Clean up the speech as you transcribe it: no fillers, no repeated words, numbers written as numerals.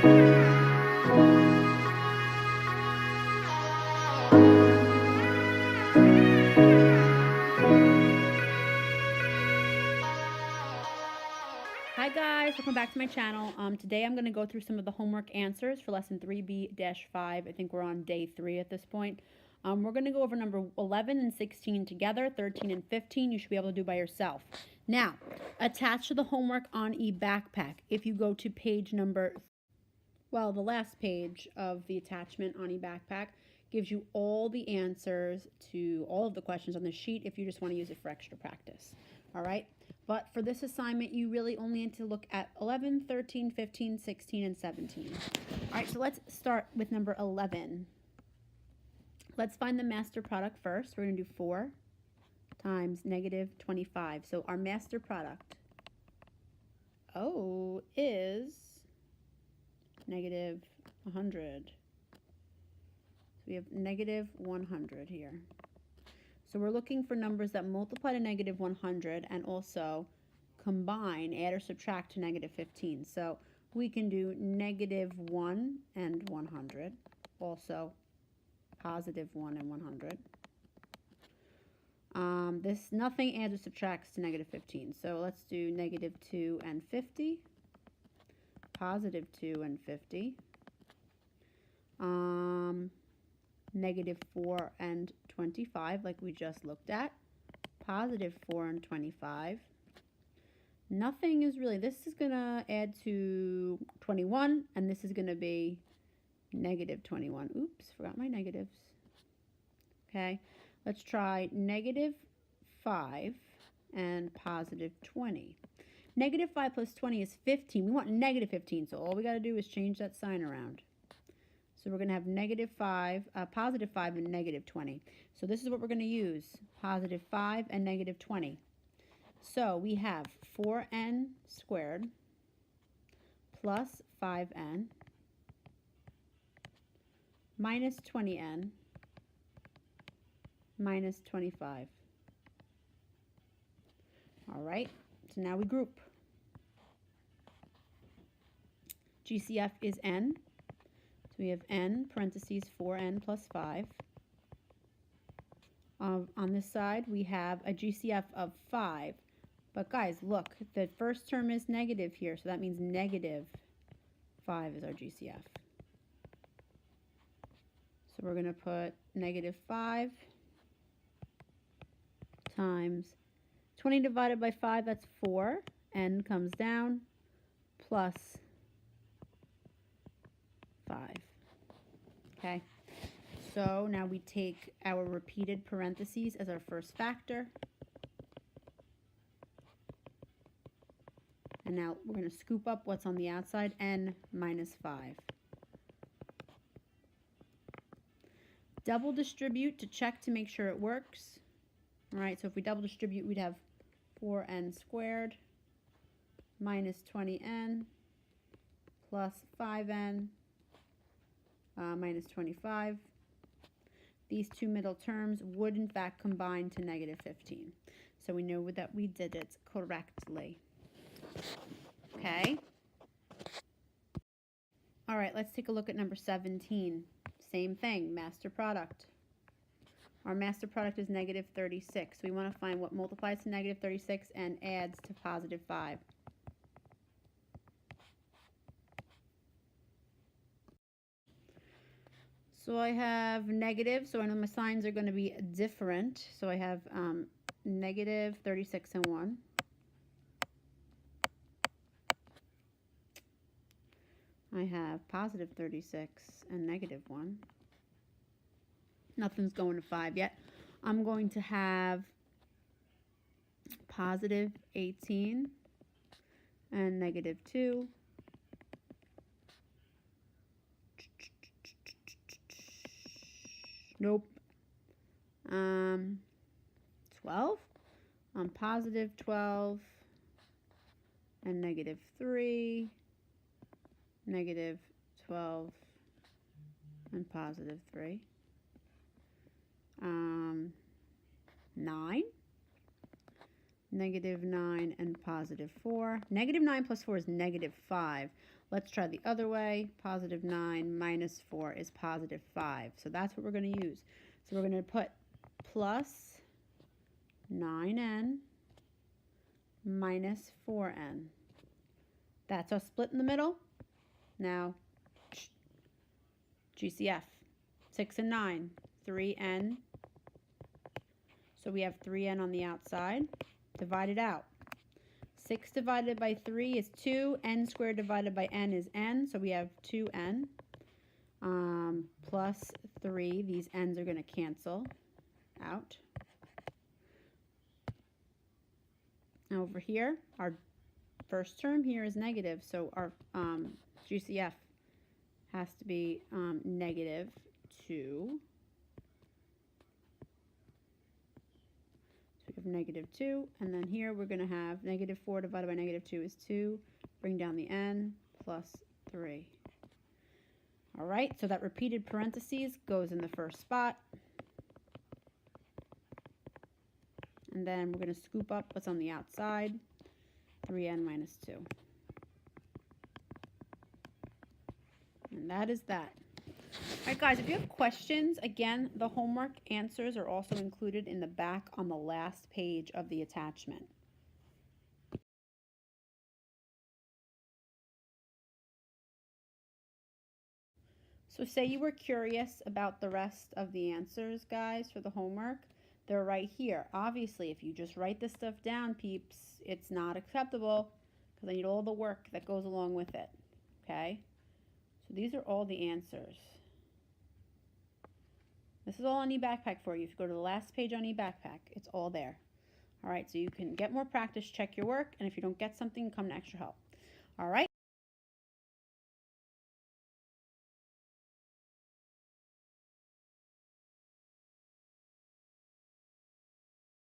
Hi guys, welcome back to my channel. Today I'm going to go through some of the homework answers for lesson 3B-5. I think we're on day 3 at this point. We're going to go over number 11 and 16 together, 13 and 15 you should be able to do by yourself. Now, attached to the homework on eBackpack, if you go to page number, well, the last page of the attachment on eBackpack gives you all the answers to all of the questions on the sheet if you just want to use it for extra practice. All right? But for this assignment, you really only need to look at 11, 13, 15, 16, and 17. All right, so let's start with number 11. Let's find the master product first. We're going to do 4 times negative 25. So our master product, is negative 100. So we have negative 100 here. So we're looking for numbers that multiply to negative 100 and also combine, add or subtract to negative 15. So we can do negative 1 and 100, also positive 1 and 100. Nothing adds or subtracts to negative 15. So let's do negative 2 and 50, positive 2 and 50. Negative 4 and 25, like we just looked at. Positive 4 and 25. Nothing is really, this is going to add to 21, and this is going to be negative 21. Oops, forgot my negatives. Okay, let's try negative 5 and positive 20. Negative 5 plus 20 is 15. We want negative 15, so all we got to do is change that sign around. So we're going to have negative 5, positive 5 and negative 20. So this is what we're going to use, positive 5 and negative 20. So we have 4n squared plus 5n minus 20n minus 25. All right, so now we group. GCF is n. So we have n, parentheses, 4n plus 5. On this side, we have a GCF of 5. But guys, look, the first term is negative here, so that means negative 5 is our GCF. So we're going to put negative 5 times 20 divided by 5, that's 4. N comes down, plus 5. Okay, so now we take our repeated parentheses as our first factor. And now we're going to scoop up what's on the outside, n minus 5. Double distribute to check to make sure it works. All right, so if we double distribute, we'd have 4n squared minus 20n plus 5n minus 25. These two middle terms would in fact combine to negative 15. So we know that we did it correctly. Okay. All right, let's take a look at number 17. Same thing, master product. Our master product is negative 36. We want to find what multiplies to negative 36 and adds to positive 5. So I have negative, so I know my signs are going to be different. So I have negative 36 and 1. I have positive 36 and negative 1. Nothing's going to 5 yet. I'm going to have positive 18 and negative 2. Nope. 12. Positive 12 and negative 3. Negative 12 and positive 3. 9. negative 9, and positive 4. Negative 9 plus 4 is negative 5. Let's try the other way. Positive 9 minus 4 is positive 5. So that's what we're going to use. So we're going to put plus 9n minus 4n. That's our split in the middle. Now, GCF, 6 and 9, 3n. So we have 3n on the outside. Divide it out. 6 divided by 3 is 2. N squared divided by n is n. So we have 2n plus 3. These n's are going to cancel out. Now over here, our first term here is negative. So our GCF has to be negative 2. So we have negative 2. And then here we're going to have negative 4 divided by negative 2 is 2. Bring down the n plus 3. All right, so that repeated parentheses goes in the first spot. And then we're going to scoop up what's on the outside, 3n minus 2. And that is that. All right, guys, if you have questions, again, the homework answers are also included in the back on the last page of the attachment. So say you were curious about the rest of the answers, guys, for the homework. They're right here. Obviously, if you just write this stuff down, peeps, it's not acceptable because I need all the work that goes along with it, okay? So these are all the answers. This is all on eBackpack for you. If you go to the last page on eBackpack, it's all there. All right, so you can get more practice, check your work, and if you don't get something, come to extra help. All right.